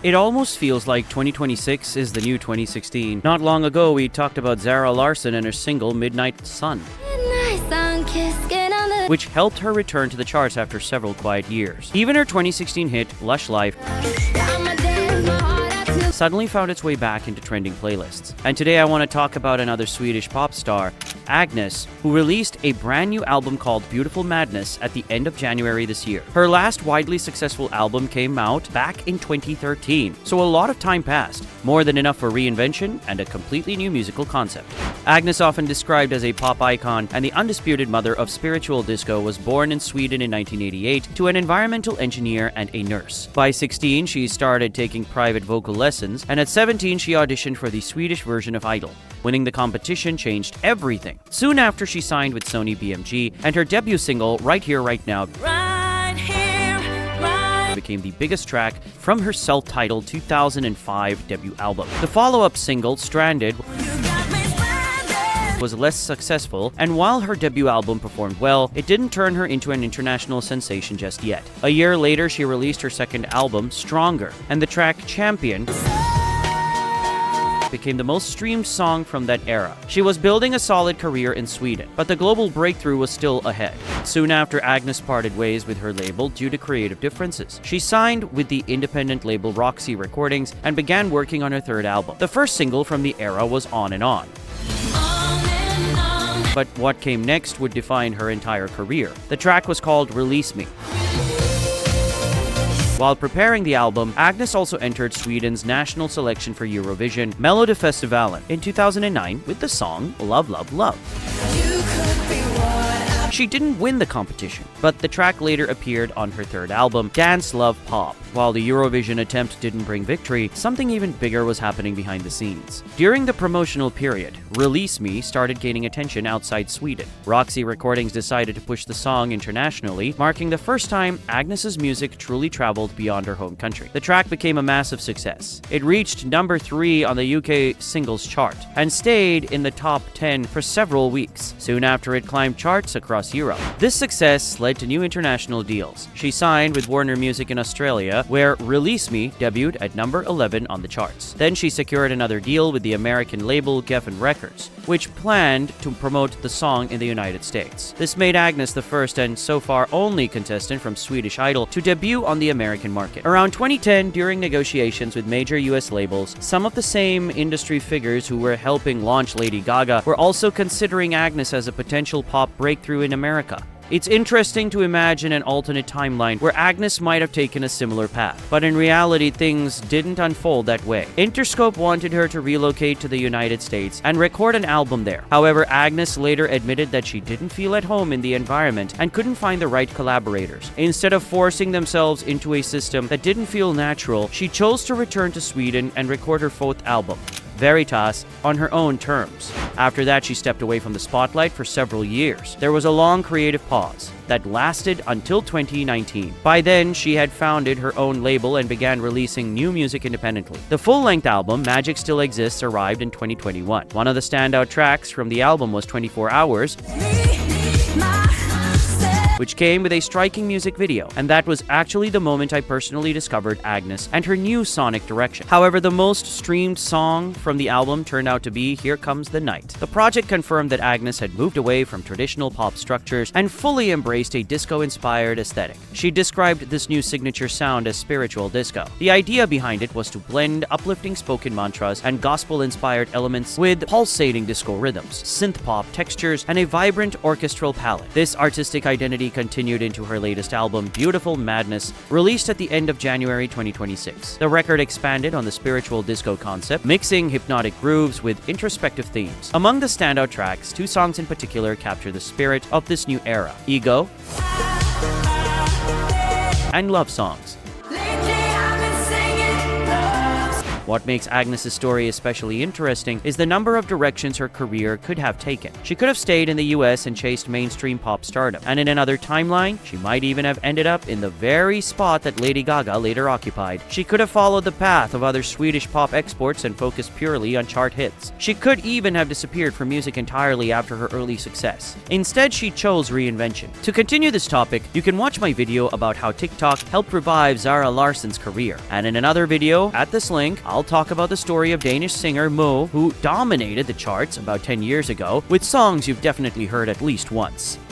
It almost feels like 2026 is the new 2016. Not long ago, we talked about Zara Larsson and her single Midnight Sun, which helped her return to the charts after several quiet years. Even her 2016 hit, Lush Life, suddenly found its way back into trending playlists. And today I want to talk about another Swedish pop star, Agnes, who released a brand new album called Beautiful Madness at the end of January this year. Her last widely successful album came out back in 2013, so a lot of time passed, more than enough for reinvention and a completely new musical concept. Agnes, often described as a pop icon and the undisputed mother of spiritual disco, was born in Sweden in 1988 to an environmental engineer and a nurse. By 16, she started taking private vocal lessons, and at 17, she auditioned for the Swedish version of Idol. Winning the competition changed everything. Soon after, she signed with Sony BMG, and her debut single, Right Here, Right Now, became the biggest track from her self-titled 2005 debut album. The follow-up single, Stranded, was less successful, and while her debut album performed well, it didn't turn her into an international sensation just yet. A year later, she released her second album, Stronger, and the track Champion became the most streamed song from that era. She was building a solid career in Sweden, but the global breakthrough was still ahead. Soon after, Agnes parted ways with her label due to creative differences. She signed with the independent label Roxy Recordings and began working on her third album. The first single from the era was On and On. But what came next would define her entire career. The track was called Release Me. While preparing the album, Agnes also entered Sweden's national selection for Eurovision, Melodifestivalen, in 2009 with the song Love, Love, Love. She didn't win the competition, but the track later appeared on her third album, Dance Love Pop. While the Eurovision attempt didn't bring victory, something even bigger was happening behind the scenes. During the promotional period, Release Me started gaining attention outside Sweden. Roxy Recordings decided to push the song internationally, marking the first time Agnes's music truly traveled beyond her home country. The track became a massive success. It reached number 3 on the UK singles chart and stayed in the top 10 for several weeks. Soon after, it climbed charts across Europe. This success led to new international deals. She signed with Warner Music in Australia, where Release Me debuted at number 11 on the charts. Then she secured another deal with the American label Geffen Records, which planned to promote the song in the United States. This made Agnes the first and so far only contestant from Swedish Idol to debut on the American market. Around 2010, during negotiations with major US labels, some of the same industry figures who were helping launch Lady Gaga were also considering Agnes as a potential pop breakthrough in America. It's interesting to imagine an alternate timeline where Agnes might have taken a similar path, but in reality, things didn't unfold that way. Interscope wanted her to relocate to the United States and record an album there. However, Agnes later admitted that she didn't feel at home in the environment and couldn't find the right collaborators. Instead of forcing themselves into a system that didn't feel natural, she chose to return to Sweden and record her fourth album, Veritas, on her own terms. After that, she stepped away from the spotlight for several years. There was a long creative pause that lasted until 2019. By then, she had founded her own label and began releasing new music independently. The full-length album, Magic Still Exists, arrived in 2021. One of the standout tracks from the album was 24 Hours, which came with a striking music video, and that was actually the moment I personally discovered Agnes and her new sonic direction. However, the most streamed song from the album turned out to be Here Comes the Night. The project confirmed that Agnes had moved away from traditional pop structures and fully embraced a disco-inspired aesthetic. She described this new signature sound as spiritual disco. The idea behind it was to blend uplifting spoken mantras and gospel-inspired elements with pulsating disco rhythms, synth-pop textures, and a vibrant orchestral palette. This artistic identity continued into her latest album, Beautiful Madness, released at the end of January 2026. The record expanded on the spiritual disco concept, mixing hypnotic grooves with introspective themes. Among the standout tracks, 2 songs in particular capture the spirit of this new era: Ego and Love Songs. What makes Agnes' story especially interesting is the number of directions her career could have taken. She could have stayed in the US and chased mainstream pop stardom, and in another timeline, she might even have ended up in the very spot that Lady Gaga later occupied. She could have followed the path of other Swedish pop exports and focused purely on chart hits. She could even have disappeared from music entirely after her early success. Instead, she chose reinvention. To continue this topic, you can watch my video about how TikTok helped revive Zara Larsson's career. And in another video, at this link, I'll talk about the story of Danish singer Mo, who dominated the charts about 10 years ago with songs you've definitely heard at least once.